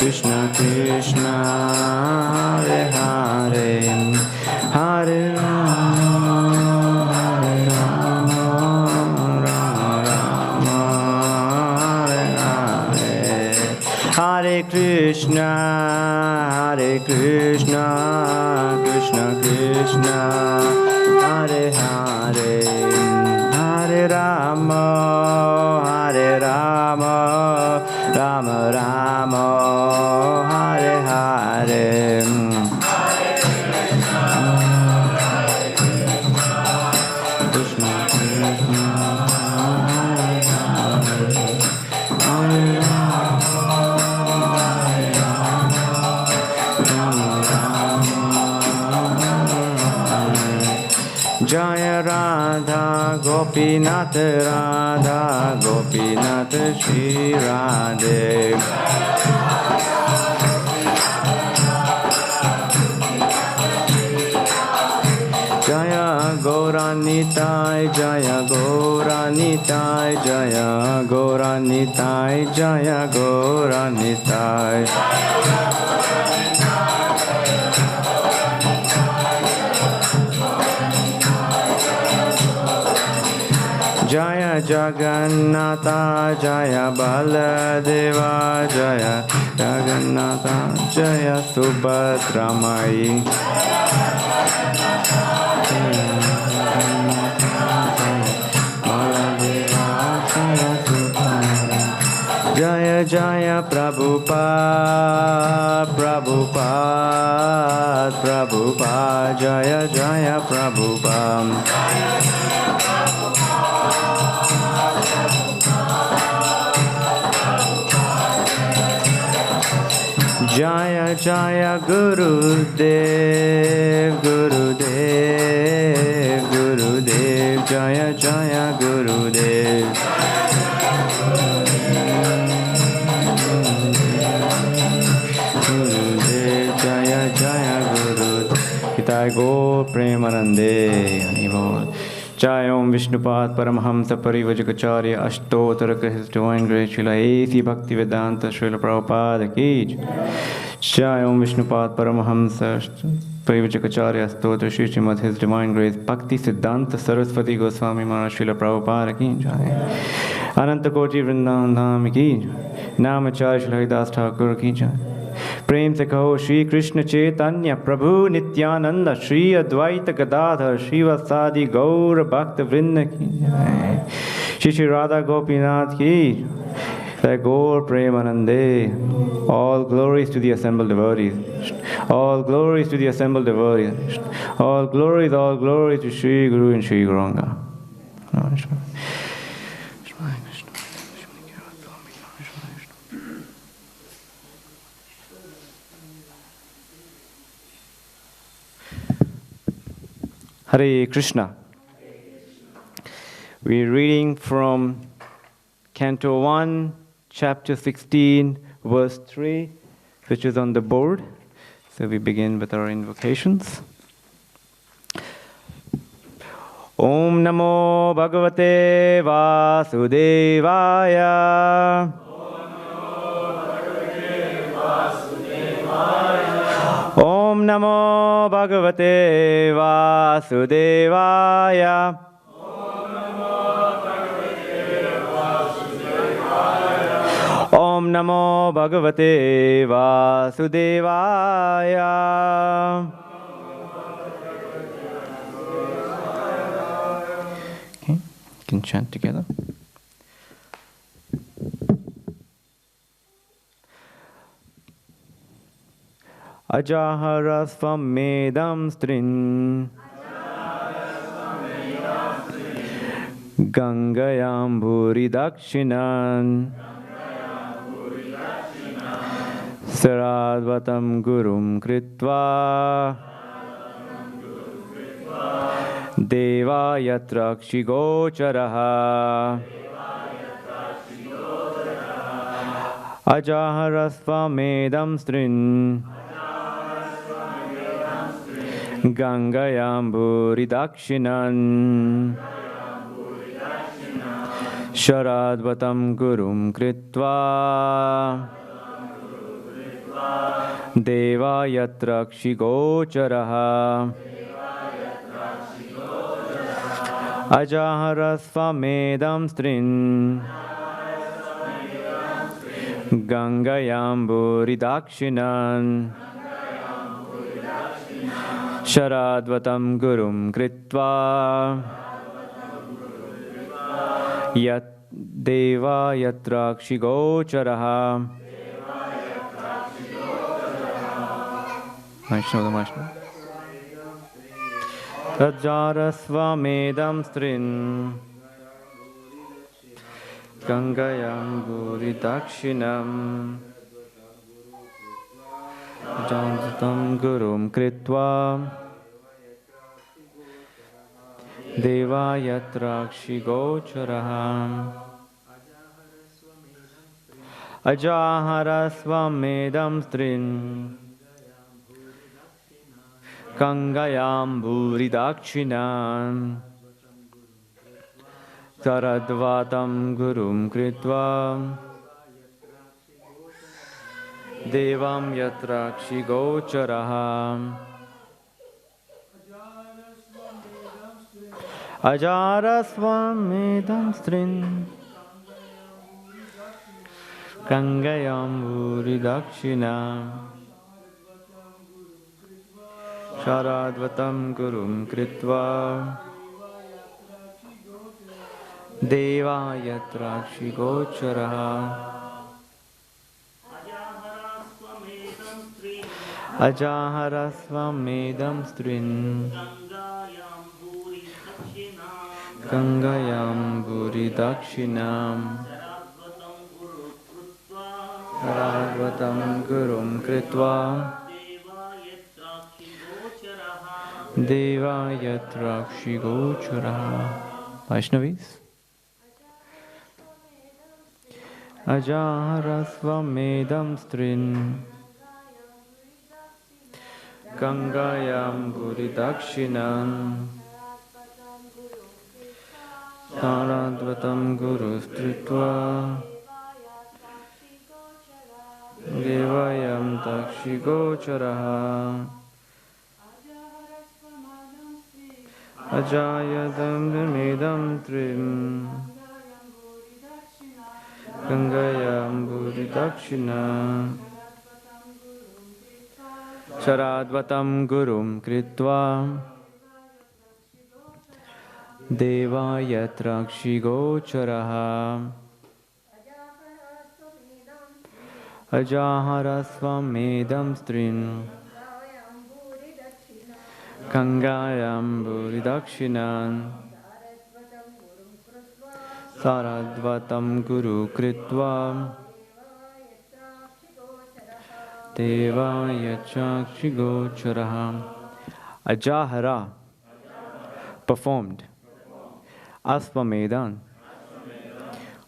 Krishna Krishna Hare Hare Hare Rama Hare Rama Rama Rama Hare Hare Hare Krishna Krishna Krishna Hare Hare Hare Rama Rama Rama Hare Hare Krishna Krishna Hare Jaya Radha Gopinath Radha Gopinath Shri Radhe Jaya Gauranitai Jaya Gauranitai Jaya Gauranitai Jaya Gauranitai Jaya Jagannatha Jaya Baladeva Jaya Jagannatha Jaya Subhadramai Jaya Jaya Prabhupada Prabhupada Prabhupada Jaya Jaya Prabhupada Jaya Jaya Gurudev Gurudev Gurudev Jaya Jaya Gurudev Gurudev Jaya Jaya Gurudev Hitai Gaur Premanande Anibol Jai Om Vishnupad Paramahamsa Parivajagacharya Ashtottara His Divine Grace Srila A.C. Bhaktivedanta Srila Prabhupada Ki Jai Om Vishnupad Paramahamsa Parivajagacharya Ashtottara Shri Srimad His Divine Grace Bhakti Siddhanta Saraswati Goswami Maharaj Srila Prabhupada Ki Jai Ananta Koti Vrindavan Dham Ki Namacharya Srila Haridas Thakur Ki Jai प्रेम से कहो श्री कृष्ण चैतन्य प्रभु नित्यानंद श्री अद्वैत गदाधर श्रीवासादि गौर भक्त वृंद की जय श्री श्री राधा गोपीनाथ की जय गौर प्रेमानंदे all glories to the assembled devotees all glories to the assembled devotees all glories to Shri Guru and Shri Gauranga Hare Krishna. We're reading from Canto 1, Chapter 16, Verse 3, which is on the board. So we begin with our invocations. Om Namo Bhagavate Vasudevaya. Om Namo Bhagavate Vasudevaya. Om Namo Bhagavate Vasudevaya. Okay, you can chant together. Ajaharasvam medam strin Gangayam bhuri dakshinan Saradvatam gurum kritva Deva yatrakshi gocharaha Ajaharasvam medam strin Gangayam bhuri dakshinan Sharadvatam gurum kritva Deva yatra kshigocharaha Ajaharasvamedam strin Gangayamburidakshinan Sharadvatam gurum kritva Yat deva yatra kshigocharaha Vaishnava Tajarasvamedam strin Gangayam Guridakshinam Jantam Gurum Kritva Deva Yatrakshi Gocharaha Ajaharasvamedam strin Gangayam Buridakshinam Saradvatam Gurum Kritva Devam Yatrakshi Gocharaha Ajarasvamedam strin Gangayam Buridakshinam Sharadvatam Gurum Kritva Deva Yatrakshi Gocharaha Ajaharasvamedam strin Gangayam Buridakshinam Sharadvatam Gurum Kritva Deva Yatrakshi Gocharaha. Vaishnavis. Ajaharasvamedam strin Gangayam Buridakshinam Saradvatam Guru Stritva Devayam Takshi Gocharaha Ajayadam Medam Trim Gangayam Buridakshinam Sharadvatam Gurum Kritva Deva Yatrakshi Gocharaha Ajaharasvamedam strin Gangayam Buridakshinan Saradvatam Guru Kritva Deva Yatrakshi Gocharaha. Ajahara performed Asvamedan,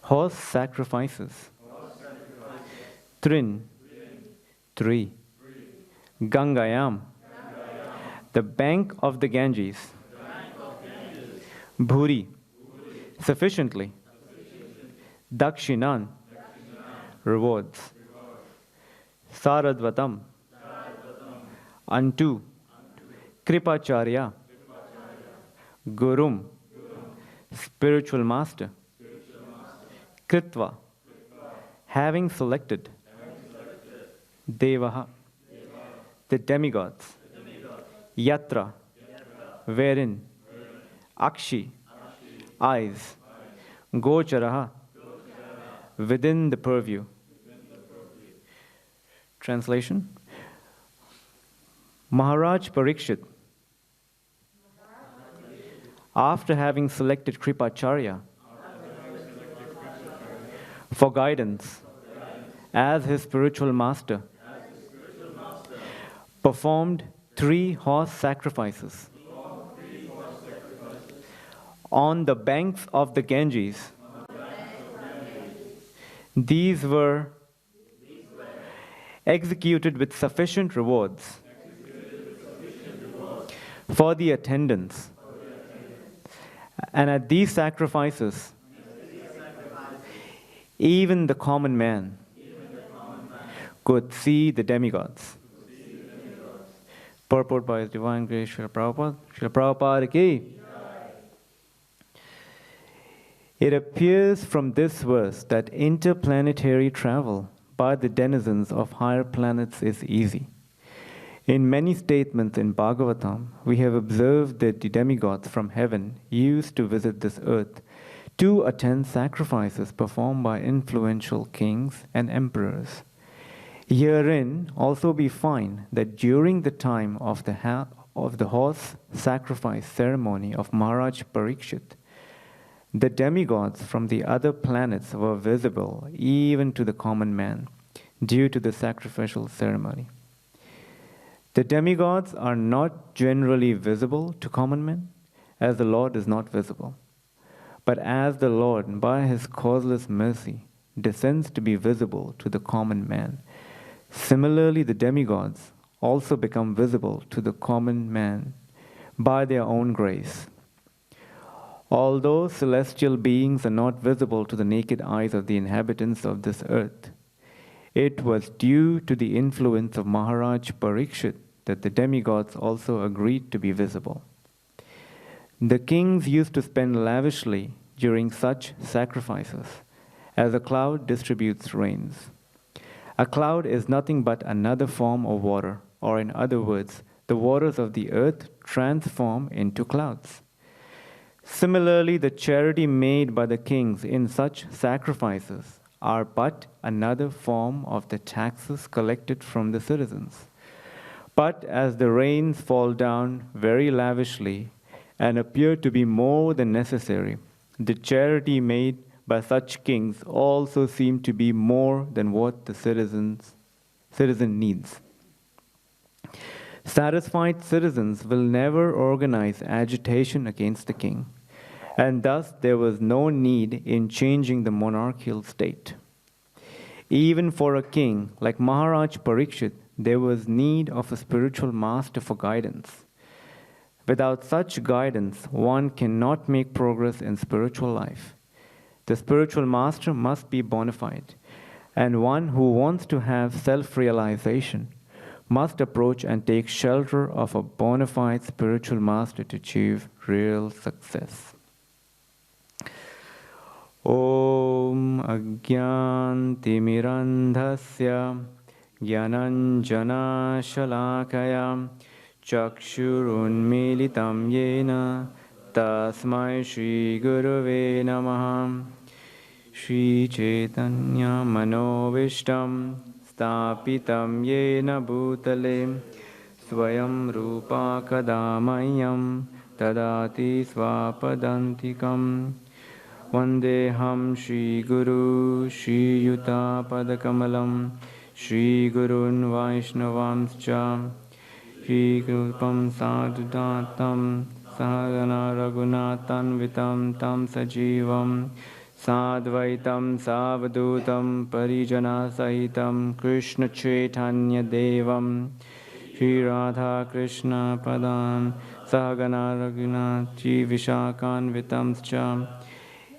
horse sacrifices. Trin, three. Gangayam, the bank of the Ganges. Bhuri, sufficiently. Dakshinan, rewards. Saradvatam, unto. Kripacharya, Gurum, spiritual master. Kritva, having selected. Devaha, the demigods. Yatra, wherein. Akshi, eyes. Gocharaha, within the purview. Translation. Maharaj Parikshit, after having selected Kripacharya for guidance as his spiritual master, performed 3 horse sacrifices on the banks of the Ganges. These were executed with sufficient rewards for the attendants. And at these sacrifices, even the common man could see the demigods. Purport by His Divine Grace, Srila Prabhupada. Srila Prabhupada ki. It appears from this verse that interplanetary travel by the denizens of higher planets is easy. In many statements in Bhagavatam, we have observed that the demigods from heaven used to visit this earth to attend sacrifices performed by influential kings and emperors. Herein also we find that during the time of the horse sacrifice ceremony of Maharaj Parikshit, the demigods from the other planets were visible even to the common man due to the sacrificial ceremony. The demigods are not generally visible to common men, as the Lord is not visible. But as the Lord, by His causeless mercy, descends to be visible to the common man, similarly the demigods also become visible to the common man by their own grace. Although celestial beings are not visible to the naked eyes of the inhabitants of this earth, it was due to the influence of Maharaj Parikshit that the demigods also agreed to be visible. The kings used to spend lavishly during such sacrifices, as a cloud distributes rains. A cloud is nothing but another form of water, or in other words, the waters of the earth transform into clouds. Similarly, the charity made by the kings in such sacrifices are but another form of the taxes collected from the citizens. But as the rains fall down very lavishly and appear to be more than necessary, the charity made by such kings also seem to be more than what the citizen needs. Satisfied citizens will never organize agitation against the king, and thus there was no need in changing the monarchical state. Even for a king like Maharaj Parikshit, there was need of a spiritual master for guidance. Without such guidance, one cannot make progress in spiritual life. The spiritual master must be bona fide, and one who wants to have self-realization must approach and take shelter of a bona fide spiritual master to achieve real success. Om Ajnantimirandhasya Gyananjana Shalakaya Chakshurunmilitam Yena Tasmai Shri Guruve Namaha Shri Chaitanya Manovishtam Stapitam Yena Bhutale Swayam Rupa Kadamayam Tadati Swapadantikam Vandeham Shri Guru Shri Yuta Padakamalam Shri Gurun Vaishnavamscha Shri Krupam Sadhudatam Sahagana Raghunathan Vitam Tam Sajivam Sadvaitam Savadutam Parijana Sahitam Krishna Chaitanya Devam Shri Radha Krishna Padan Sahagana Raghunath Vishakhan Vitamscha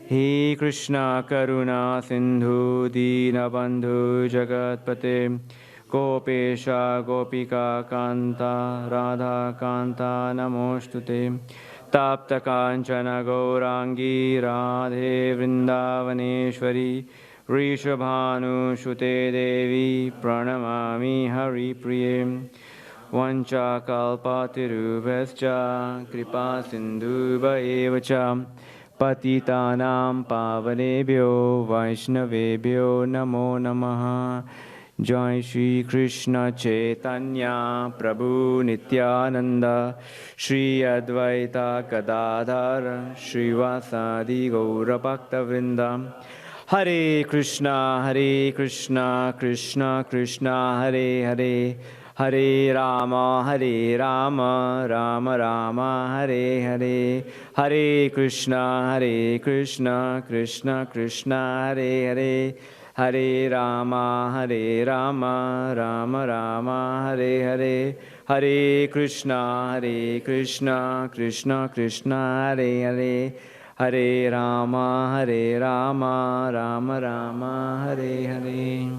He Krishna Karuna Sindhu Dinabandhu Jagatpate Gopesha Gopika Kanta Radha Kanta Namostute Tapta Kanchana Gaurangi Radhe Vrindavaneshwari Rishabhanu Shute Devi Pranamami Hari Priye Vancha Kalpatirubhascha Kripa Sindhuva Evacha Patitanam Pavanebhyo Vaishnavebhyo Namo Namaha Jai Shri Krishna Chaitanya Prabhu Nityananda Shri Advaita Gadadhara Shri Vasadi Gaura Bhakta Vrinda Hare Krishna Krishna Krishna Hare Hare Hare Rama Rama Rama Hare Hare Hare Krishna Krishna Krishna Hare Hare Hare Rama Rama Rama Hare Hare Hare Krishna Krishna Krishna Hare Hare Hare Rama Rama Rama Hare Hare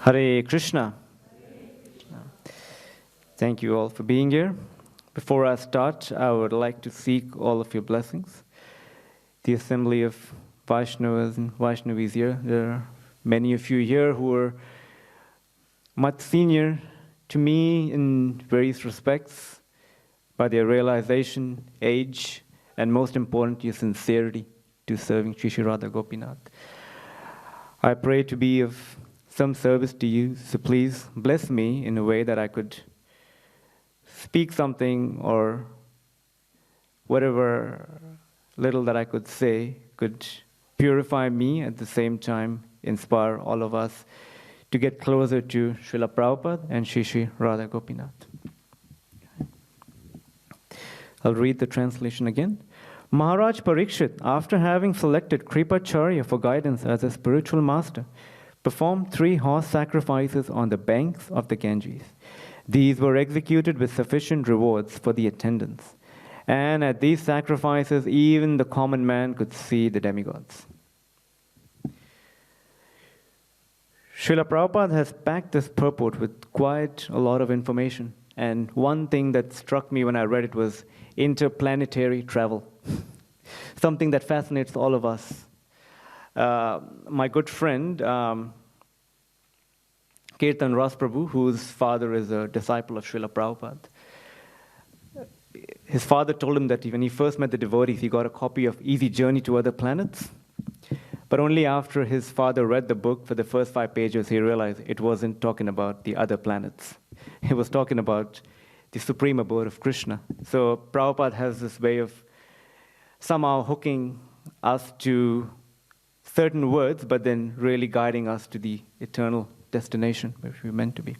Hare Krishna. Thank you all for being here. Before I start, I would like to seek all of your blessings. The assembly of Vaishnavas and Vaishnavis here, there are many of you here who are much senior to me in various respects by their realization, age, and most important, your sincerity to serving Shri Shri Radha Gopinath. I pray to be of some service to you, so please bless me in a way that I could speak something or whatever little that I could say could purify me, at the same time inspire all of us to get closer to Srila Prabhupada and Shri Shri Radha Gopinath. I'll read the translation again. Maharaj Parikshit, after having selected Kripacharya for guidance as a spiritual master, performed 3 horse sacrifices on the banks of the Ganges. These were executed with sufficient rewards for the attendants. And at these sacrifices, even the common man could see the demigods. Srila Prabhupada has packed this purport with quite a lot of information. And one thing that struck me when I read it was interplanetary travel. Something that fascinates all of us. My good friend, Kirtan Ras Prabhu, whose father is a disciple of Srila Prabhupada, his father told him that when he first met the devotees, he got a copy of Easy Journey to Other Planets. But only after his father read the book for the first 5 pages, he realized it wasn't talking about the other planets. It was talking about the supreme abode of Krishna. So Prabhupada has this way of somehow hooking us to certain words, but then really guiding us to the eternal destination where we're meant to be.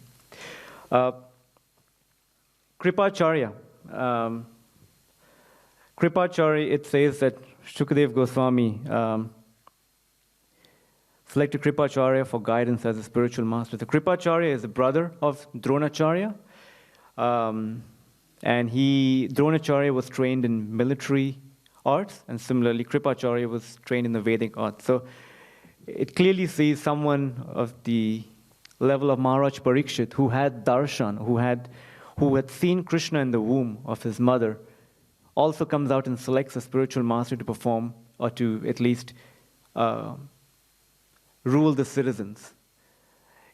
Kripacharya. Kripacharya, it says that Shukadev Goswami selected Kripacharya for guidance as a spiritual master. The Kripacharya is the brother of Dronacharya, and Dronacharya was trained in military arts, and similarly Kripacharya was trained in the Vedic arts. So it clearly sees someone of the level of Maharaj Parikshit, who had darshan, who had seen Krishna in the womb of his mother, also comes out and selects a spiritual master to perform, or to at least rule the citizens.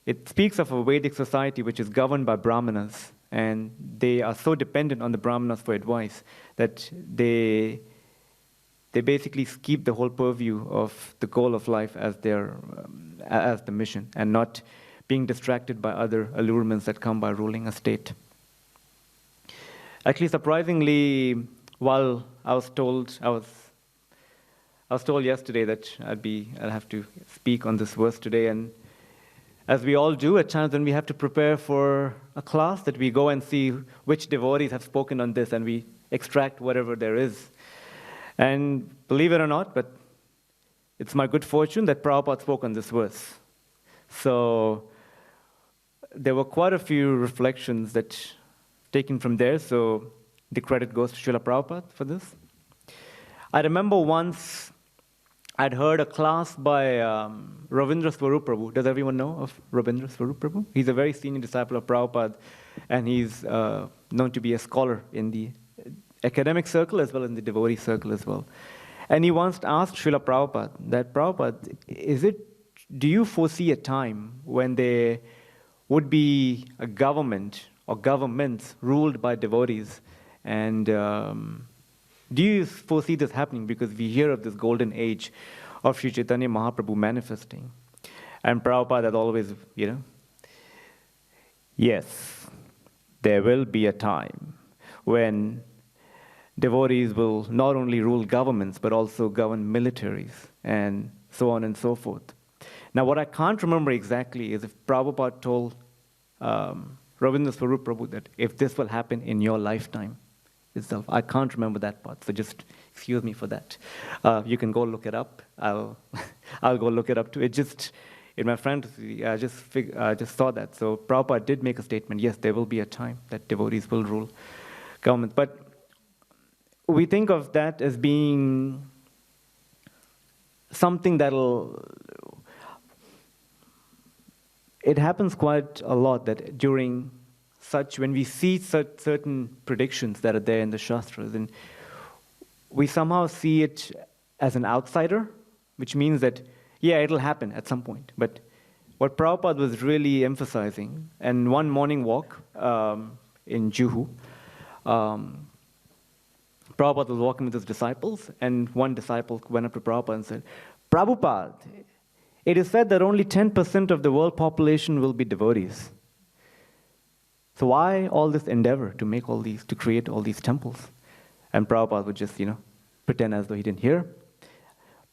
It speaks of a Vedic society which is governed by Brahmanas, and they are so dependent on the Brahmanas for advice that they basically keep the whole purview of the goal of life as as the mission, and not being distracted by other allurements that come by ruling a state. Actually, surprisingly, while I was told yesterday that I'll have to speak on this verse today, and as we all do at times when we have to prepare for a class, that we go and see which devotees have spoken on this, and we extract whatever there is. And believe it or not, but it's my good fortune that Prabhupada spoke on this verse. So there were quite a few reflections that taken from there, so the credit goes to Srila Prabhupada for this. I remember once I'd heard a class by Ravindra Swarup Prabhu. Does everyone know of Ravindra Swarup Prabhu? He's a very senior disciple of Prabhupada, and he's known to be a scholar in the academic circle as well as in the devotee circle as well. And he once asked Srila Prabhupada that, Prabhupada, do you foresee a time when there would be a government or governments ruled by devotees? And do you foresee this happening? Because we hear of this golden age of Sri Chaitanya Mahaprabhu manifesting. And Prabhupada had always, yes, there will be a time when devotees will not only rule governments, but also govern militaries, and so on and so forth. Now, what I can't remember exactly is if Prabhupada told Ravindra Swarup Prabhu that if this will happen in your lifetime itself. I can't remember that part, so just excuse me for that. You can go look it up. I'll go look it up too. It just, in my fantasy, I just saw that. So Prabhupada did make a statement, yes, there will be a time that devotees will rule government. But we think of that as being something that'll it happens quite a lot that during such, when we see such certain predictions that are there in the Shastras, and we somehow see it as an outsider, which means that, yeah, it'll happen at some point. But what Prabhupada was really emphasizing, and one morning walk in Juhu, Prabhupada was walking with his disciples, and one disciple went up to Prabhupada and said, Prabhupada, it is said that only 10% of the world population will be devotees. So why all this endeavor to make all these, to create all these temples? And Prabhupada would just, pretend as though he didn't hear.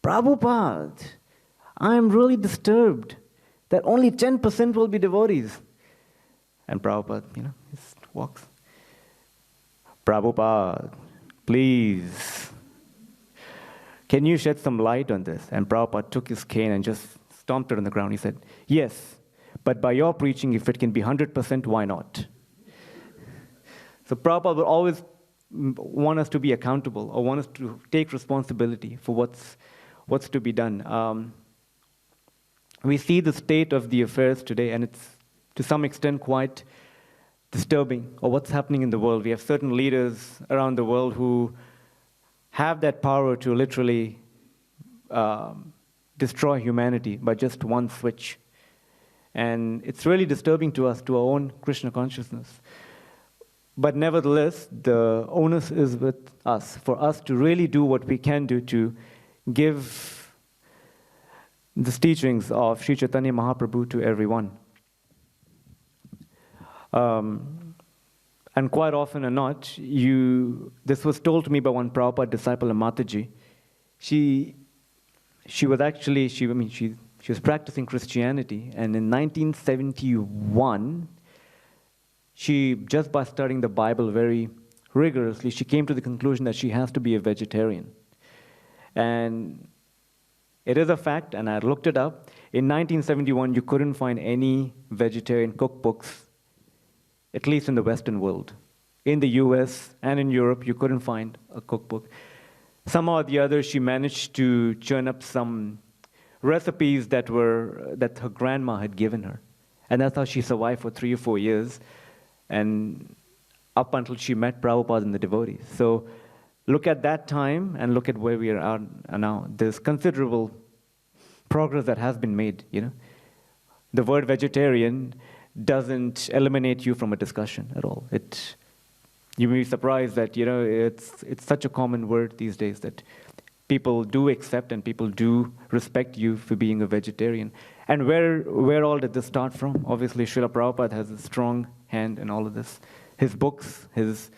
Prabhupada, I am really disturbed that only 10% will be devotees. And Prabhupada, just walks. Prabhupada, please, can you shed some light on this? And Prabhupada took his cane and just stomped it on the ground. He said, yes, but by your preaching, if it can be 100%, why not? So Prabhupada will always want us to be accountable or want us to take responsibility for what's to be done. We see the state of the affairs today, and it's to some extent quite disturbing, or what's happening in the world. We have certain leaders around the world who have that power to literally destroy humanity by just one switch. And it's really disturbing to us, to our own Krishna consciousness. But nevertheless, the onus is with us, for us to really do what we can do to give the teachings of Sri Chaitanya Mahaprabhu to everyone. And quite often or not, this was told to me by one Prabhupada disciple, Mataji. She was actually, she was practicing Christianity, and in 1971, she, just by studying the Bible very rigorously, she came to the conclusion that she has to be a vegetarian. And it is a fact, and I looked it up. In 1971, you couldn't find any vegetarian cookbooks, at least in the Western world. In the US and in Europe, you couldn't find a cookbook. Somehow or the other, she managed to churn up some recipes that her grandma had given her. And that's how she survived for 3 or 4 years, and up until she met Prabhupada and the devotees. So look at that time and look at where we are now. There's considerable progress that has been made. The word vegetarian doesn't eliminate you from a discussion at all. You may be surprised that it's such a common word these days that people do accept and people do respect you for being a vegetarian. And where all did this start from? Obviously, Srila Prabhupada has a strong hand in all of this. His books, his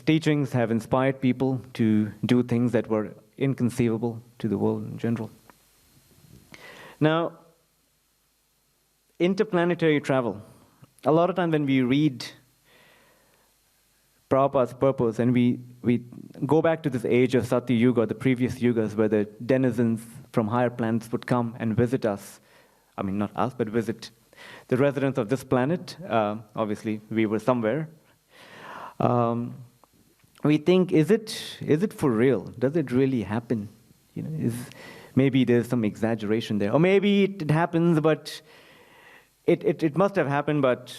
teachings have inspired people to do things that were inconceivable to the world in general. Now, interplanetary travel. A lot of time when we read Prabhupada's purpose and we go back to this age of Satya Yuga, the previous yugas, where the denizens from higher planets would come and visit us. I mean, not us, but visit the residents of this planet. Obviously, we were somewhere. We think, is it for real? Does it really happen? Maybe there's some exaggeration there. Or maybe it happens, but it must have happened, but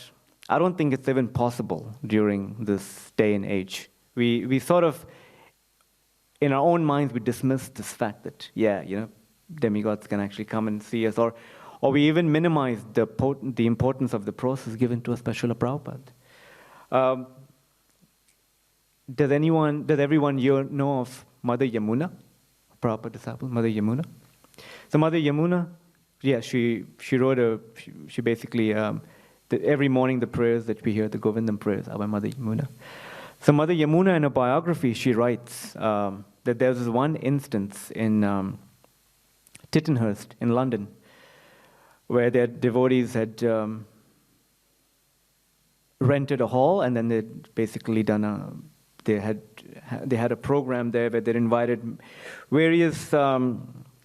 I don't think it's even possible during this day and age. We sort of, in our own minds, we dismiss this fact that, demigods can actually come and see us, or we even minimize the importance of the process given to us by Srila Prabhupada. Does everyone here know of Mother Yamuna, Prabhupada disciple, Mother Yamuna? So Mother Yamuna, she basically, every morning the prayers that we hear, the Govindam prayers, are by Mother Yamuna. So Mother Yamuna, in a biography, she writes that there was one instance in Tittenhurst in London where their devotees had rented a hall, and then they'd basically they had a program there where they invited various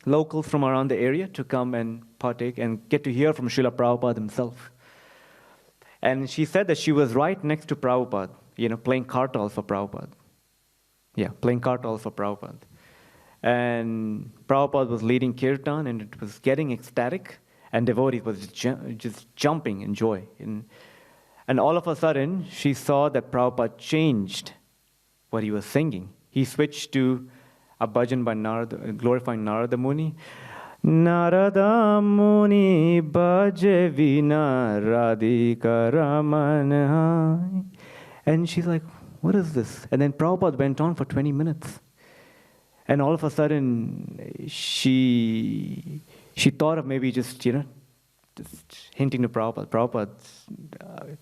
locals from around the area to come and partake and get to hear from Srila Prabhupada himself. And she said that she was right next to Prabhupada, playing kartal for Prabhupada. Yeah, playing kartal for Prabhupada. And Prabhupada was leading kirtan, and it was getting ecstatic. And devotees was just jumping in joy. And all of a sudden, she saw that Prabhupada changed what he was singing. He switched to a bhajan by Narada, glorifying Narada Muni. Narada Muni bhaje vina radhika ramana. And she's like, what is this? And then Prabhupada went on for 20 minutes. And all of a sudden, she thought of maybe just hinting to Prabhupada. Prabhupada,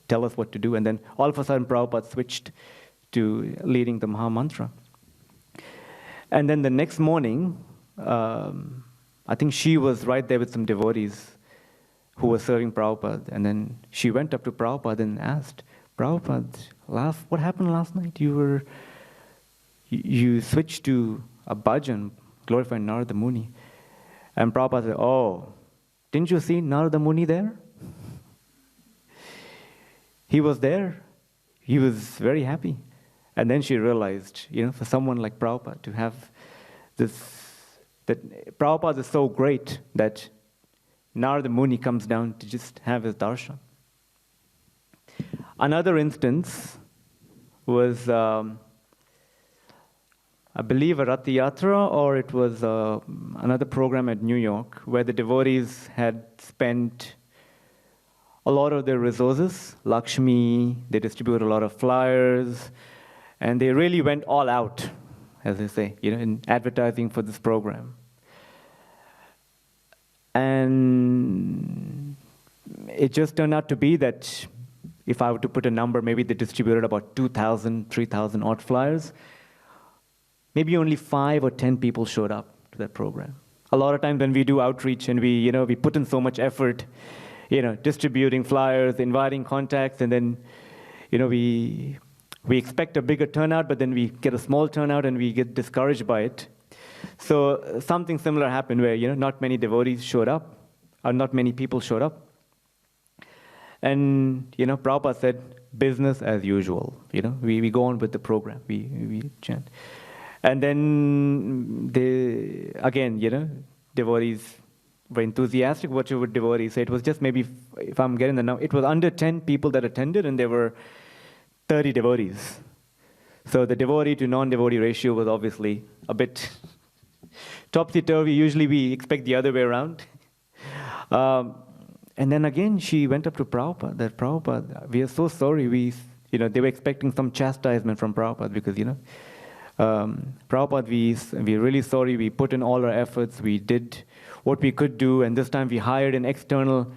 tell us what to do. And then all of a sudden, Prabhupada switched to leading the Maha Mantra. And then the next morning, I think she was right there with some devotees who were serving Prabhupada. And then she went up to Prabhupada and asked, Prabhupada, what happened last night? You switched to a bhajan, glorifying Narada Muni. And Prabhupada said, oh, didn't you see Narada Muni there? He was there. He was very happy. And then she realized, for someone like Prabhupada to have this, that Prabhupada is so great that Narada Muni comes down to just have his darshan. Another instance was, I believe, a Rath Yatra, or it was another program at New York, where the devotees had spent a lot of their resources, Lakshmi, they distributed a lot of flyers, and they really went all out, as they say, in advertising for this program. And it just turned out to be that, if I were to put a number, maybe they distributed about 2,000, 3,000 odd flyers. Maybe only 5 or 10 people showed up to that program. A lot of times when we do outreach and we put in so much effort, distributing flyers, inviting contacts, and then, we expect a bigger turnout, but then we get a small turnout and we get discouraged by it. So something similar happened where, not many devotees showed up, or not many people showed up. And, Prabhupada said, business as usual. We go on with the program. We chant. And then devotees were enthusiastic. What would devotees say? It was just maybe, if I'm getting the number, it was under 10 people that attended, and there were 30 devotees. So the devotee to non-devotee ratio was obviously a bit topsy-turvy. Usually we expect the other way around. And then again, she went up to Prabhupada, that Prabhupada, we are so sorry. They were expecting some chastisement from Prabhupada because, Prabhupada, we're really sorry. We put in all our efforts. We did what we could do. And this time we hired an external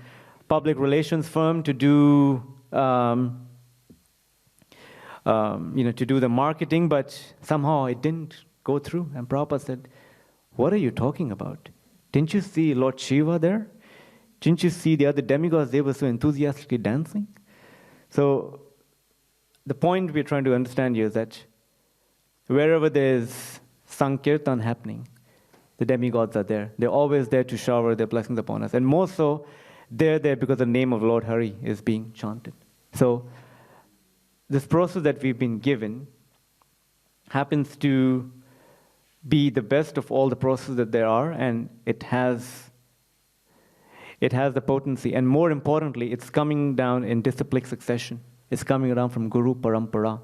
public relations firm to do, to do the marketing, but somehow it didn't go through. And Prabhupada said, what are you talking about? Didn't you see Lord Shiva there? Didn't you see the other demigods? They were so enthusiastically dancing. So the point we're trying to understand here is that wherever there's Sankirtan happening, the demigods are there. They're always there to shower their blessings upon us. And more so, they're there because the name of Lord Hari is being chanted. So this process that we've been given happens to be the best of all the processes that there are, and it has the potency. And more importantly, it's coming down in disciplic succession. It's coming around from Guru Parampara.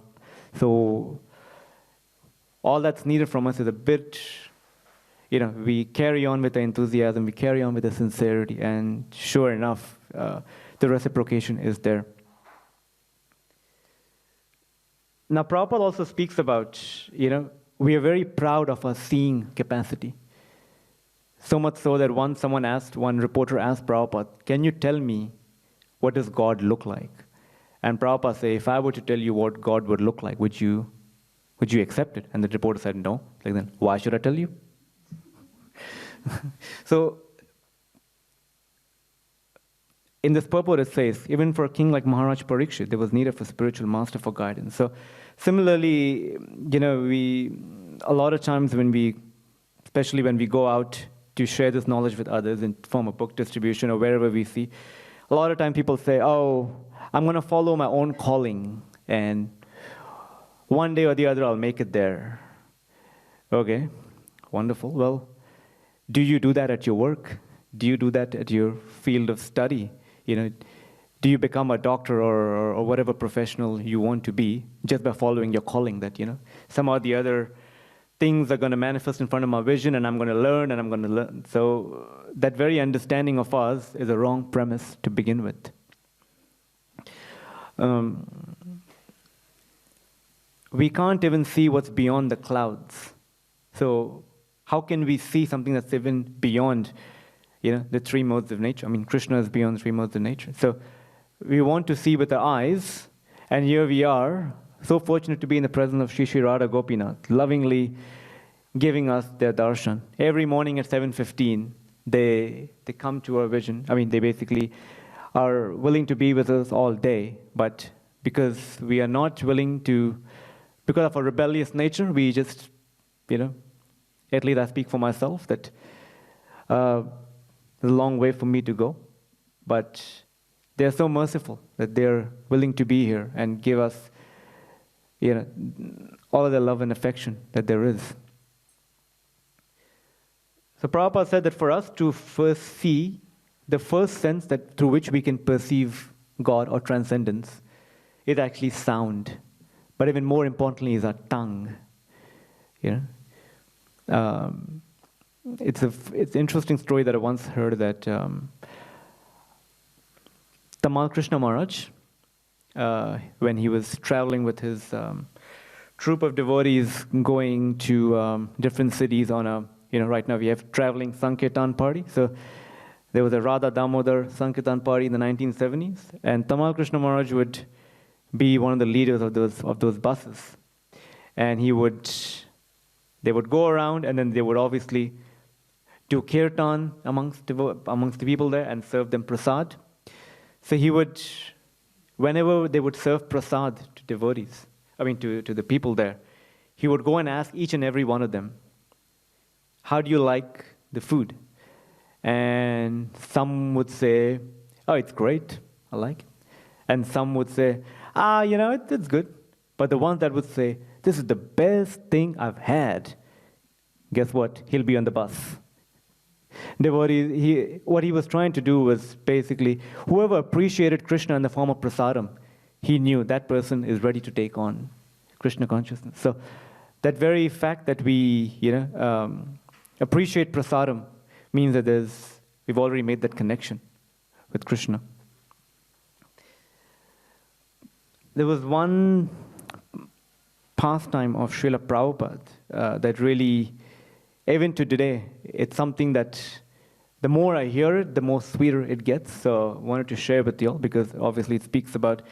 So all that's needed from us is a bit, we carry on with the enthusiasm, we carry on with the sincerity, and sure enough, the reciprocation is there. Now, Prabhupada also speaks about, we are very proud of our seeing capacity. So much so that one reporter asked Prabhupada, can you tell me what does God look like? And Prabhupada said, if I were to tell you what God would look like, would you accept it? And the reporter said, no. Like, then why should I tell you? So in this purport it says, even for a king like Maharaj Parikshit, there was need of a spiritual master for guidance. So similarly, a lot of times especially when we go out to share this knowledge with others in form of book distribution or wherever we see, a lot of time people say, oh, I'm going to follow my own calling, and one day or the other I'll make it there. Okay, wonderful. Well, do you do that at your work? Do you do that at your field of study? Do you become a doctor or whatever professional you want to be just by following your calling that, some or the other things are going to manifest in front of my vision and I'm going to learn and I'm going to learn. So that very understanding of us is a wrong premise to begin with. We can't even see what's beyond the clouds. So how can we see something that's even beyond, the three modes of nature? I mean, Krishna is beyond three modes of nature. So we want to see with our eyes, and here we are, so fortunate to be in the presence of Shri Shri Radha Gopinath, lovingly giving us their darshan. Every morning at 7:15, they come to our vision. I mean, they basically are willing to be with us all day, but because we are not willing to, because of our rebellious nature, we just, at least I speak for myself, that there's a long way for me to go. But they're so merciful that they're willing to be here and give us, all of the love and affection that there is. So Prabhupada said that for us to first see, the first sense that through which we can perceive God or transcendence is actually sound. But even more importantly is our tongue. It's an interesting story that I once heard that Tamal Krishna Maharaj, when he was traveling with his troop of devotees going to different cities on a, right now we have traveling Sankirtan party. So there was a Radha Damodar Sankirtan party in the 1970s, and Tamal Krishna Maharaj would be one of the leaders of those buses. And they would go around, and then they would obviously do kirtan amongst the people there and serve them prasad. So he would, whenever they would serve prasad to devotees, to the people there, he would go and ask each and every one of them, how do you like the food? And some would say, oh, it's great, I like it. And some would say, it's good. But the ones that would say, this is the best thing I've had, guess what? He'll be on the bus. What he was trying to do was basically, whoever appreciated Krishna in the form of prasadam, he knew that person is ready to take on Krishna consciousness. So that very fact that we, appreciate prasadam means that we've already made that connection with Krishna. There was one pastime of Srila Prabhupada that really, even to today, it's something that the more I hear it, the more sweeter it gets. So I wanted to share with you all because obviously it speaks about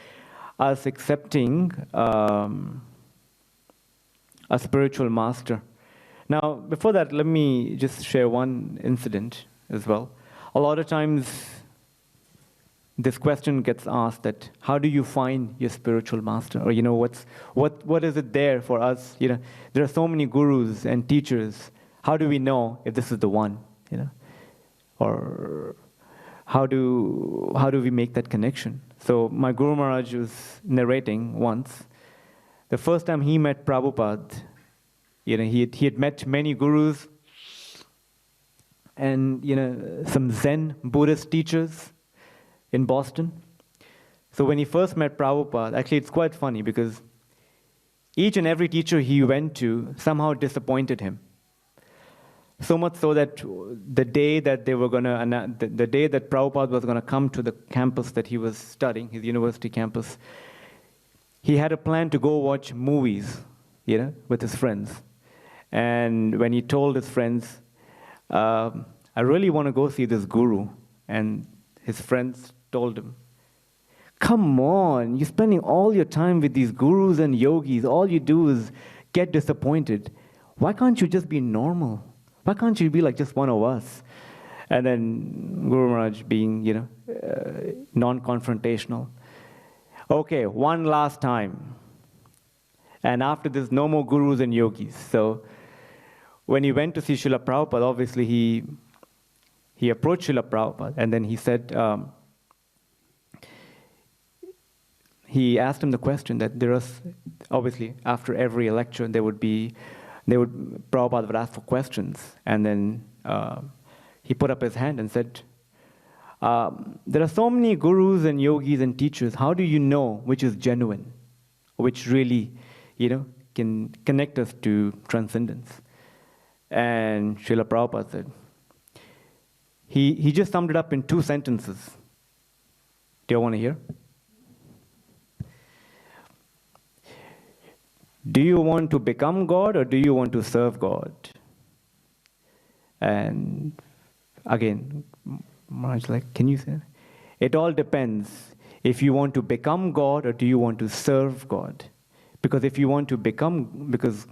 us accepting a spiritual master. Now, before that, let me just share one incident as well. A lot of times, this question gets asked that, how do you find your spiritual master? Or, what is it there for us? There are so many gurus and teachers. How do we know if this is the one? Or how do we make that connection? So my Guru Maharaj was narrating once. The first time he met Prabhupada, he had met many gurus and, some Zen Buddhist teachers in Boston. So when he first met Prabhupada, actually it's quite funny because each and every teacher he went to somehow disappointed him. So much so that the day that the day that Prabhupada was going to come to the campus that he was studying, his university campus, he had a plan to go watch movies, with his friends. And when he told his friends, I really want to go see this guru, and his friends told him, come on, you're spending all your time with these gurus and yogis. All you do is get disappointed. Why can't you just be normal? Why can't you be like just one of us? And then Guru Maharaj being, non-confrontational. Okay, one last time. And after this, no more gurus and yogis. So when he went to see Srila Prabhupada, obviously he approached Srila Prabhupada, and then he said, he asked him the question that there was, obviously, after every lecture, Prabhupada would ask for questions, and then he put up his hand and said, there are so many gurus and yogis and teachers. How do you know which is genuine, which really, can connect us to transcendence? And Srila Prabhupada said, he just summed it up in 2 sentences. Do you want to hear? Do you want to become God or do you want to serve God? And again, Maharaj like, can you say? It all depends if you want to become God or do you want to serve God. Because if you want to become, because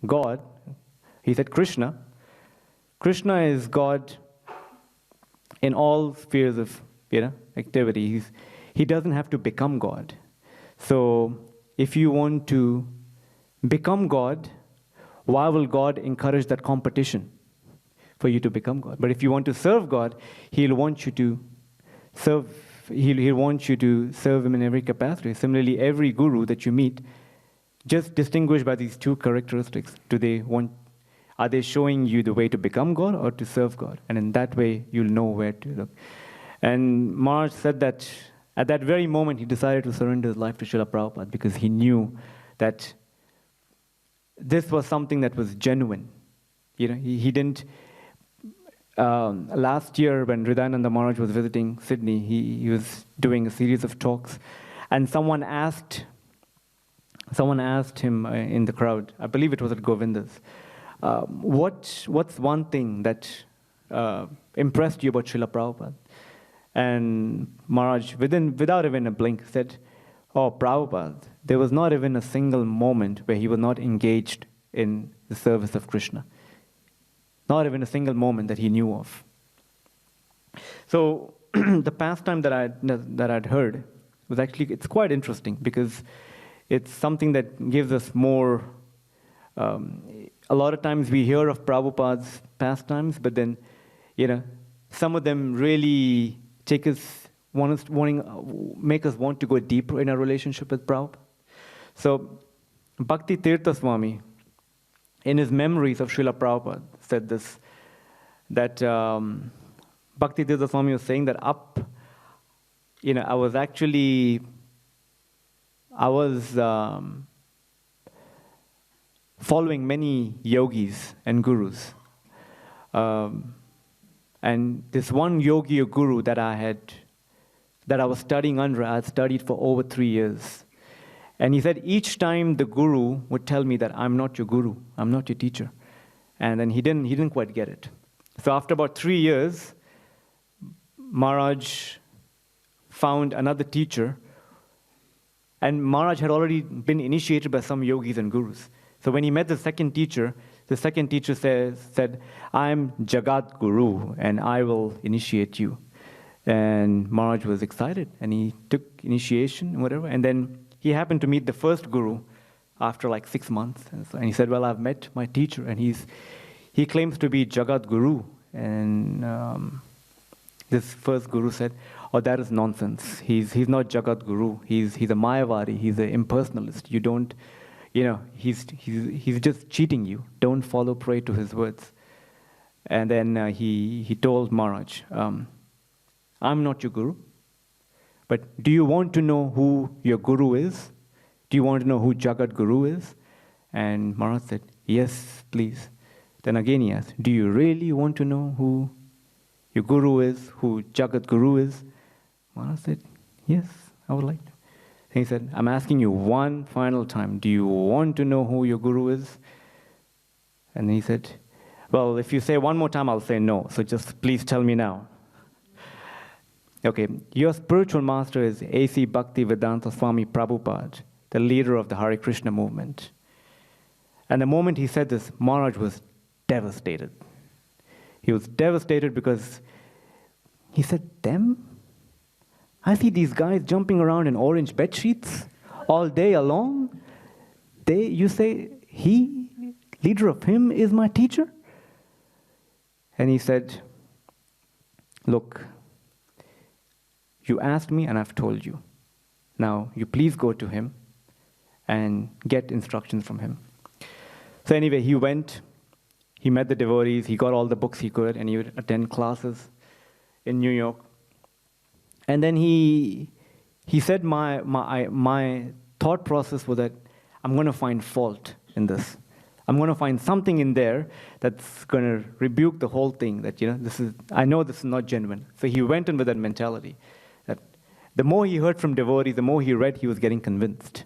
God, he said Krishna is God in all spheres of activity. He doesn't have to become God. So if you want to become God, why will God encourage that competition for you to become God? But if you want to serve God, He'll want you to serve. He'll want you to serve Him in every capacity. Similarly, every guru that you meet, just distinguished by these 2 characteristics. Are they showing you the way to become God or to serve God? And in that way, you'll know where to look. And Maharaj said that at that very moment, he decided to surrender his life to Srila Prabhupada because he knew that this was something that was genuine. He didn't. Last year, when Hridayananda Maharaj was visiting Sydney, he was doing a series of talks, and someone asked him in the crowd, I believe it was at Govinda's, what's one thing that impressed you about Srila Prabhupada? And Maharaj, without even a blink, said, "Oh, Prabhupada, there was not even a single moment where he was not engaged in the service of Krishna. Not even a single moment that he knew of." So the pastime that I'd heard was actually, it's quite interesting because it's something that gives us more. A lot of times we hear of Prabhupada's pastimes, but then, some of them really make us want to go deeper in our relationship with Prabhupada. So, Bhakti Tirtha Swami, in his memories of Srila Prabhupada, said this, that Bhakti Tirtha Swami was saying that I was following many yogis and gurus. And this one yogi or guru that I was studying under, I had studied for over 3 years. And he said each time the guru would tell me that I'm not your guru, I'm not your teacher. And then he didn't quite get it. So after about 3 years, Maharaj found another teacher, and Maharaj had already been initiated by some yogis and gurus. So when he met the second teacher said, "I'm Jagat Guru, and I will initiate you." And Maharaj was excited, and he took initiation and whatever. And then he happened to meet the first guru after like 6 months. And he said, "Well, I've met my teacher, and he claims to be Jagat Guru." And this first guru said, "Oh, that is nonsense. He's not Jagat Guru. He's a Mayavadi. He's an impersonalist. You don't, he's just cheating you. Don't follow prey to his words." And then he told Maharaj, "I'm not your guru, but do you want to know who your guru is? Do you want to know who Jagat Guru is?" And Maharaj said, "Yes, please." Then again he asked, "Do you really want to know who your guru is, who Jagat Guru is?" Maharaj said, "Yes, I would like to." And he said, "I'm asking you one final time, do you want to know who your guru is?" And he said, "Well, if you say one more time, I'll say no. So just please tell me now." Okay, your spiritual master is A.C. Bhaktivedanta Swami Prabhupada, the leader of the Hare Krishna movement. And the moment he said this, Maharaj was devastated. He was devastated because he said, "Them? I see these guys jumping around in orange bed sheets all day long. You say leader of him is my teacher?" And he said, "Look, you asked me and I've told you. Now you please go to him and get instructions from him." So anyway, he went. He met the devotees, he got all the books he could, and he would attend classes in New York. And then he said, my thought process was that I'm going to find fault in this. I'm going to find something in there that's going to rebuke the whole thing, that, I know this is not genuine. So he went in with that mentality, that the more he heard from devotees, the more he read, he was getting convinced.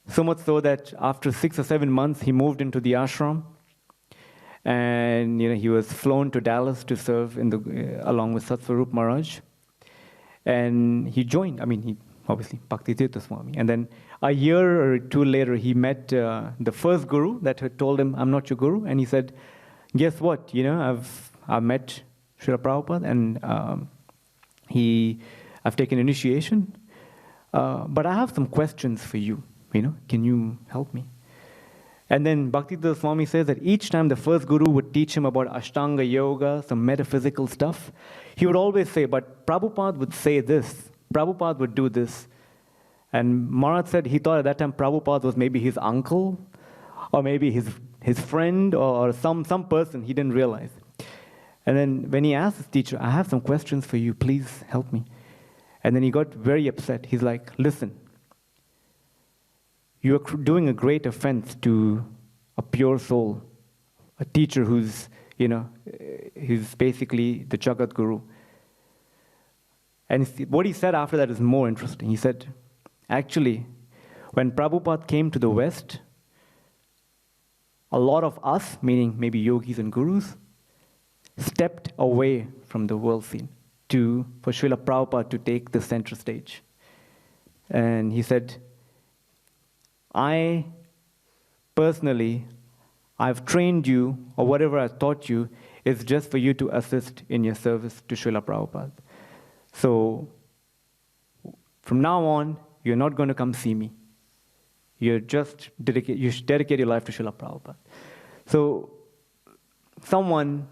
So much so that after 6 or 7 months, he moved into the ashram, and he was flown to Dallas to serve along with Satsvarup Maharaj. And he joined, obviously, Bhakti Tirtha Swami. And then a year or two later, he met the first guru that had told him, I'm not your guru. And he said, guess what? I've met Srila Prabhupada, and I've taken initiation. But I have some questions for you. Can you help me? And then Bhaktivedanta Swami says that each time the first guru would teach him about Ashtanga Yoga, some metaphysical stuff, he would always say, but Prabhupada would say this, Prabhupada would do this. And Maharaj said he thought at that time Prabhupada was maybe his uncle, or maybe his friend, or some person he didn't realize. And then when he asked his teacher, I have some questions for you, please help me. And then he got very upset. He's like, listen, you are doing a great offense to a pure soul, a teacher who's basically the Jagat Guru. And what he said after that is more interesting. He said, actually, when Prabhupada came to the West, a lot of us, meaning maybe yogis and gurus, stepped away from the world scene for Srila Prabhupada to take the center stage. And he said, I personally, I've trained you, or whatever I've taught you, is just for you to assist in your service to Srila Prabhupada. So, from now on, you're not going to come see me. You should dedicate your life to Srila Prabhupada. So, someone,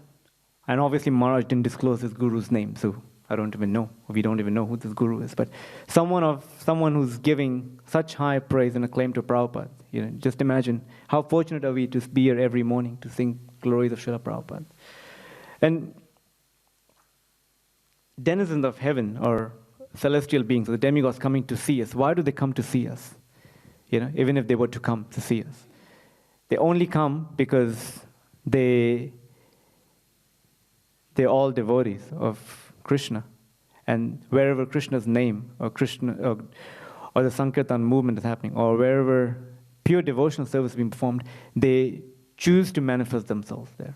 and obviously Maharaj didn't disclose his guru's name, so I don't even know. We don't even know who this guru is. But someone who's giving such high praise and acclaim to Prabhupada. Just imagine how fortunate are we to be here every morning to sing glories of Srila Prabhupada. And denizens of heaven, or celestial beings, or the demigods coming to see us, why do they come to see us? Even if they were to come to see us. They only come because they're all devotees of Krishna, and wherever Krishna's name or or the Sankirtan movement is happening, or wherever pure devotional service is being performed, they choose to manifest themselves there.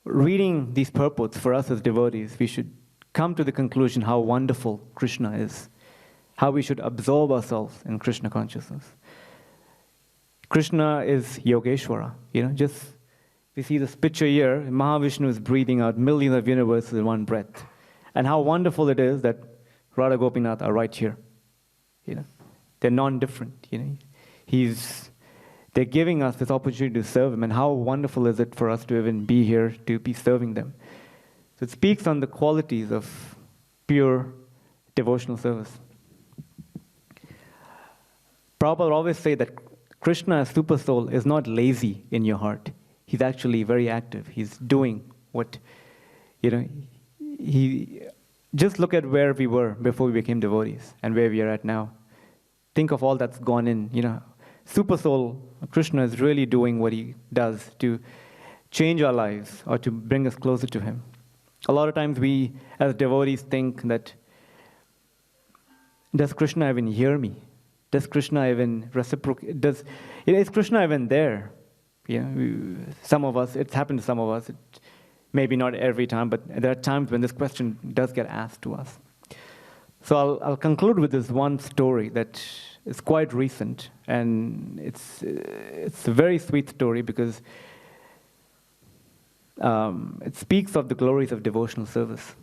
Reading these purports for us as devotees, we should come to the conclusion how wonderful Krishna is, how we should absorb ourselves in Krishna consciousness. Krishna is Yogeshwara. We see this picture here, Mahavishnu is breathing out millions of universes in one breath. And how wonderful it is that Radha Gopinath are right here. They're non-different. They're giving us this opportunity to serve Him, and how wonderful is it for us to even be here, to be serving them. So it speaks on the qualities of pure devotional service. Prabhupada would always say that Krishna as Super Soul is not lazy in your heart. He's actually very active. He's doing what, just look at where we were before we became devotees and where we are at now. Think of all that's gone in, Super Soul, Krishna is really doing what He does to change our lives or to bring us closer to Him. A lot of times we, as devotees, think that, does Krishna even hear me? Does Krishna even reciprocate? Is Krishna even there? Some of us, it's happened to some of us. Maybe not every time, but there are times when this question does get asked to us. So I'll conclude with this one story that is quite recent, and it's a very sweet story because it speaks of the glories of devotional service.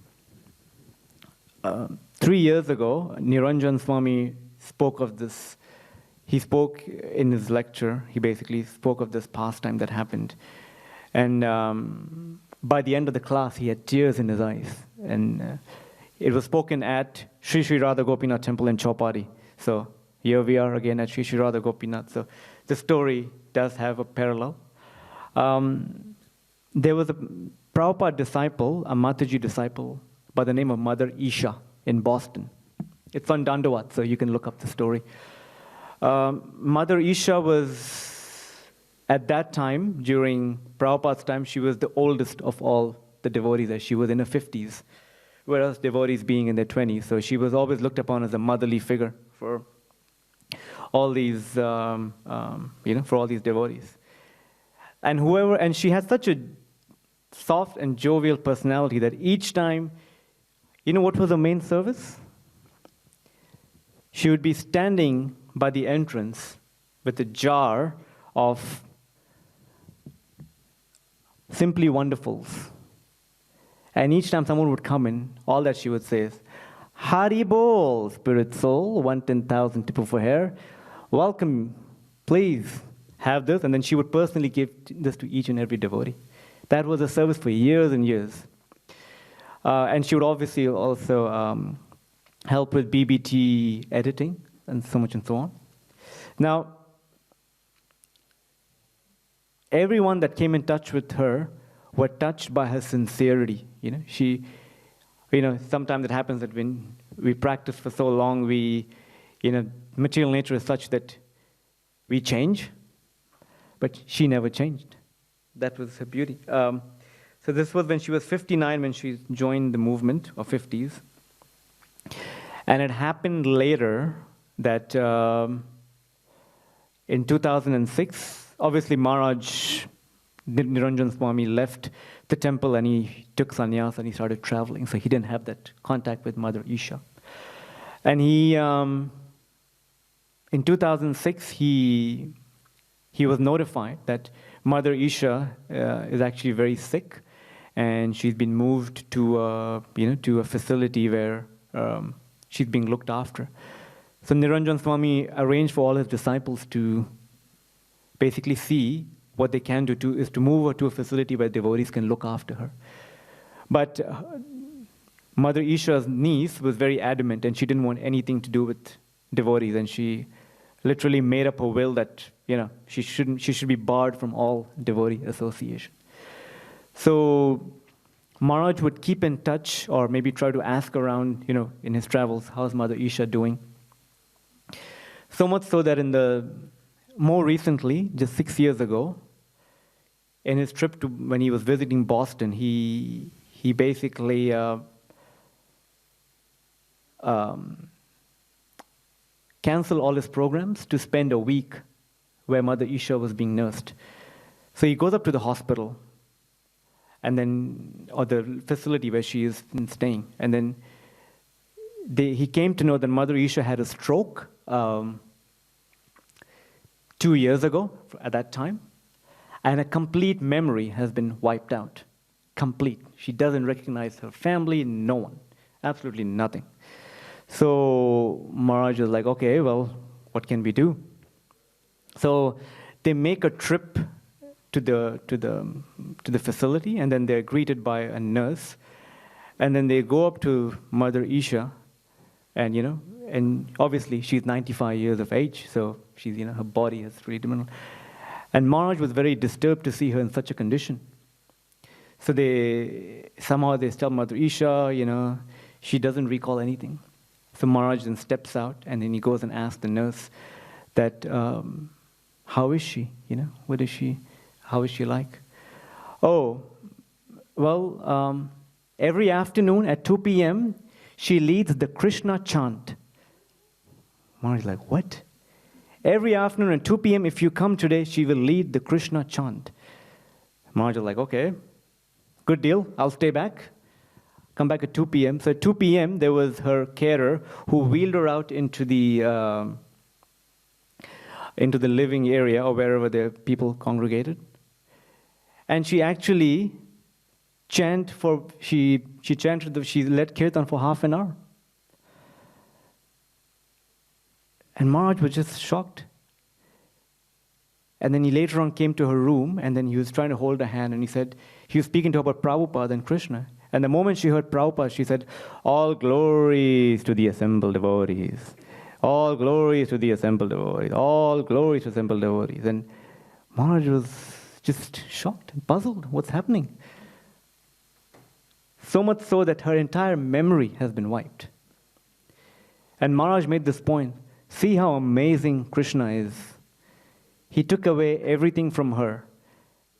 3 years ago, Niranjan Swami spoke of this. He spoke in his lecture. He basically spoke of this pastime that happened. And by the end of the class, he had tears in his eyes. And it was spoken at Sri Sri Radha Gopinath Temple in Chowpatty. So, here we are again at Sri Sri Radha Gopinath. So the story does have a parallel. There was a Prabhupada disciple, a Mataji disciple, by the name of Mother Isha in Boston. It's on Dandavat, so you can look up the story. Mother Isha was, at that time, during Prabhupada's time, she was the oldest of all the devotees, as she was in her 50s, whereas devotees being in their 20s. So she was always looked upon as a motherly figure for all these, for all these devotees. And she had such a soft and jovial personality that each time, you know what was her main service? She would be standing by the entrance with a jar of Simply Wonderfuls. And each time someone would come in, all that she would say is, Hari Bol, spirit soul, 110,000 tipo for hair. Welcome, please have this. And then she would personally give this to each and every devotee. That was a service for years and years. And she would obviously also help with BBT editing and so much and so on. Now, everyone that came in touch with her were touched by her sincerity. Sometimes it happens that when we practice for so long, material nature is such that we change, but she never changed. That was her beauty. So this was when she was 59 when she joined the movement, or 50s. And it happened later that in 2006, obviously Maharaj Niranjan Swami left the temple and he took sannyas and he started traveling. So he didn't have that contact with Mother Isha. And he, in 2006, he was notified that Mother Isha is actually very sick, and she's been moved to a facility where she's being looked after. So Niranjan Swami arranged for all his disciples to basically see what they can do is to move her to a facility where devotees can look after her. But Mother Isha's niece was very adamant, and she didn't want anything to do with devotees, and she literally made up a will that she should be barred from all devotee association. So Maharaj would keep in touch, or maybe try to ask around, in his travels, how's Mother Isha doing? So much so that more recently, just 6 years ago, in his trip when he was visiting Boston, he basically canceled all his programs to spend a week where Mother Isha was being nursed. So he goes up to the hospital, or the facility where she is staying, and then he came to know that Mother Isha had a stroke 2 years ago at that time, and a complete memory has been wiped out. Complete. She doesn't recognize her family, no one. Absolutely nothing. So Maharaj is like, okay, well, what can we do? So they make a trip to the facility, and then they're greeted by a nurse, and then they go up to Mother Isha, and obviously she's 95 years of age, so she's her body is really diminished. And Maharaj was very disturbed to see her in such a condition. So they tell Mother Isha, she doesn't recall anything. So Maharaj then steps out, and then he goes and asks the nurse that, how is she? What is she? How is she like? Oh, well, every afternoon at 2 p.m., she leads the Krishna chant. Maharaj is like, what? Every afternoon at 2 p.m., if you come today, she will lead the Krishna chant. Maharaj is like, okay, good deal, I'll stay back. Come back at 2 p.m. So at 2 p.m., there was her carer who wheeled her out into the living area, or wherever the people congregated. And she actually she led kirtan for half an hour. And Maharaj was just shocked. And then he later on came to her room, and then he was trying to hold her hand, and he was speaking to her about Prabhupada and Krishna. And the moment she heard Prabhupada, she said, all glories to the assembled devotees. All glories to the assembled devotees. All glories to assembled devotees. And Maharaj was just shocked and puzzled. What's happening? So much so that her entire memory has been wiped. And Maharaj made this point. See how amazing Krishna is. He took away everything from her,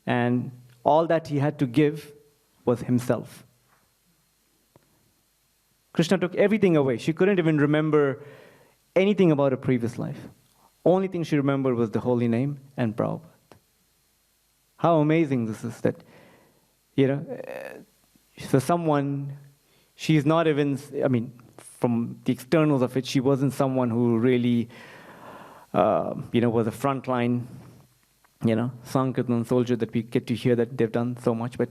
and all that he had to give was himself. Krishna took everything away. She couldn't even remember anything about her previous life. Only thing she remembered was the holy name and Prabhupada. How amazing this is that, for someone, she's not even, from the externals of it, she wasn't someone who really, was a frontline, Sankirtan soldier that we get to hear that they've done so much, but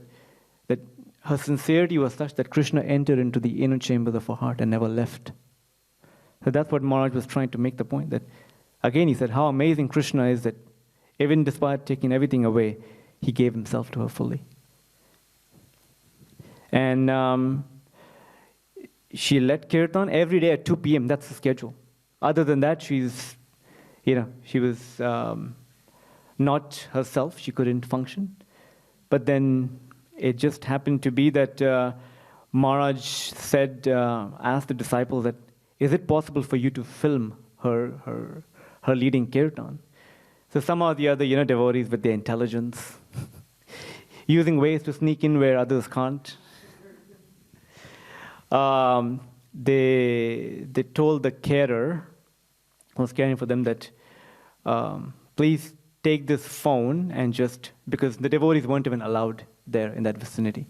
that her sincerity was such that Krishna entered into the inner chambers of her heart and never left. So that's what Maharaj was trying to make the point, that, again, he said, how amazing Krishna is that even despite taking everything away, he gave himself to her fully. And she led Kirtan every day at 2 p.m. That's the schedule. Other than that, she was not herself. She couldn't function. But then it just happened to be that Maharaj said, asked the disciples that, is it possible for you to film her leading Kirtan? So somehow or the other, devotees with their intelligence, using ways to sneak in where others can't, they told the carer who was caring for them that, please take this phone and just, because the devotees weren't even allowed there in that vicinity.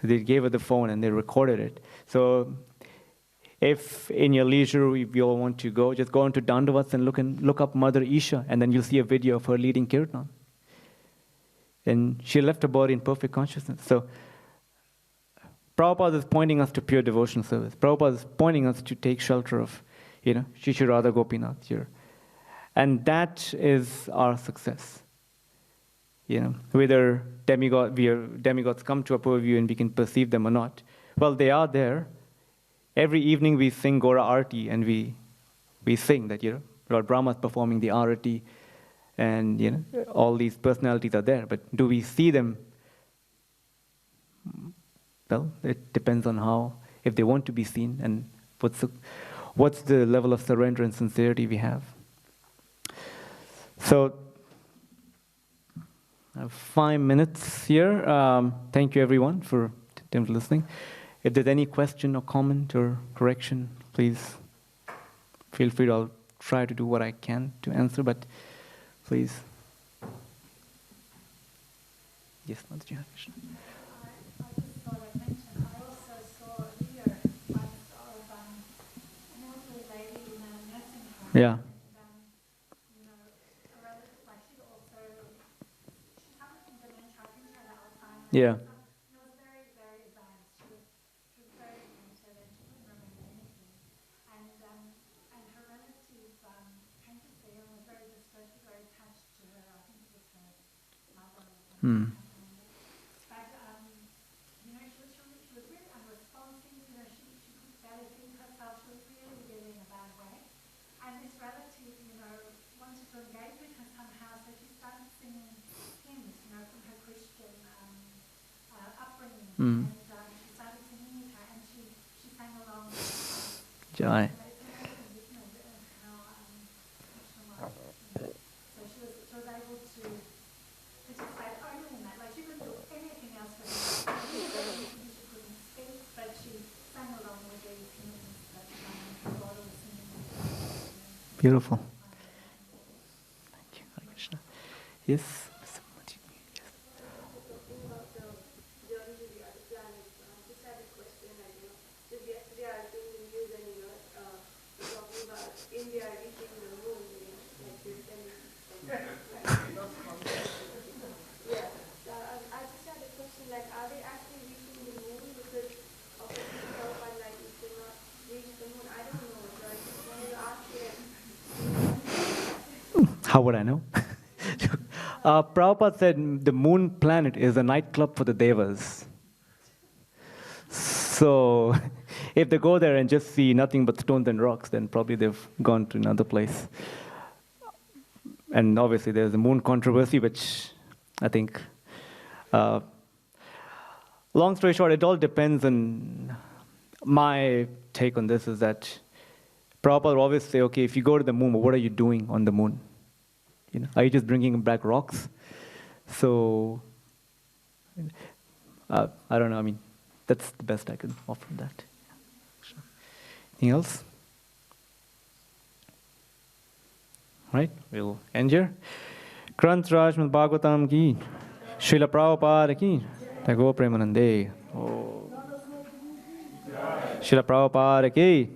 So they gave her the phone and they recorded it. So if in your leisure, if you all want to go, just go into Dandavats and look up Mother Isha, and then you'll see a video of her leading Kirtan. And she left her body in perfect consciousness. So Prabhupada is pointing us to pure devotional service. Prabhupada is pointing us to take shelter of, Shri Shri Radha Gopinath here. And that is our success. Whether demigods come to our purview and we can perceive them or not. Well, they are there. Every evening we sing Gora Arati, and we sing that, Lord Brahma is performing the Arati, and, all these personalities are there. But do we see them? Well, it depends on if they want to be seen, and what's the level of surrender and sincerity we have. So, I have 5 minutes here. Thank you, everyone, for listening. If there's any question or comment or correction, please feel free to. I'll try to do what I can to answer, but please. Yes, Mataji Hare Krishna. I just thought I'd mention, I also saw a video once of an elderly lady in a nursing home. Yeah. A relative, like she suffered from dementia, I think she had Alzheimer's. Yeah. It was very, very advanced. She was very demented and she couldn't remember anything. And her relative came to see her and was very distressed, very attached to her. I think it was her mother or something. She was really unresponsive, she could barely think herself, she was really, really in a bad way. And this relative, wanted to engage with her somehow, so she started singing hymns, from her Christian upbringing. And she started singing with her, and she sang along. Jai. So she was able to participate only in that. Like she couldn't do anything else with her. She couldn't speak, but she sang along with these hymns that her daughter was singing. Beautiful. Thank you, Hare Krishna. Yes. How would I know? Prabhupada said the moon planet is a nightclub for the devas. So if they go there and just see nothing but stones and rocks, then probably they've gone to another place. And obviously there's the moon controversy, which I think, long story short, it all depends on, my take on this is that Prabhupada will always say, okay, if you go to the moon, what are you doing on the moon? You know, are you just bringing back rocks? So, I don't know, I mean, that's the best I can offer that. Sure. Anything else? Right, we'll end here. Granth Raj Srimad Bhagavatam ki, Srila Prabhupada ki, Tagore Premanande. Oh. Srila Prabhupada ki.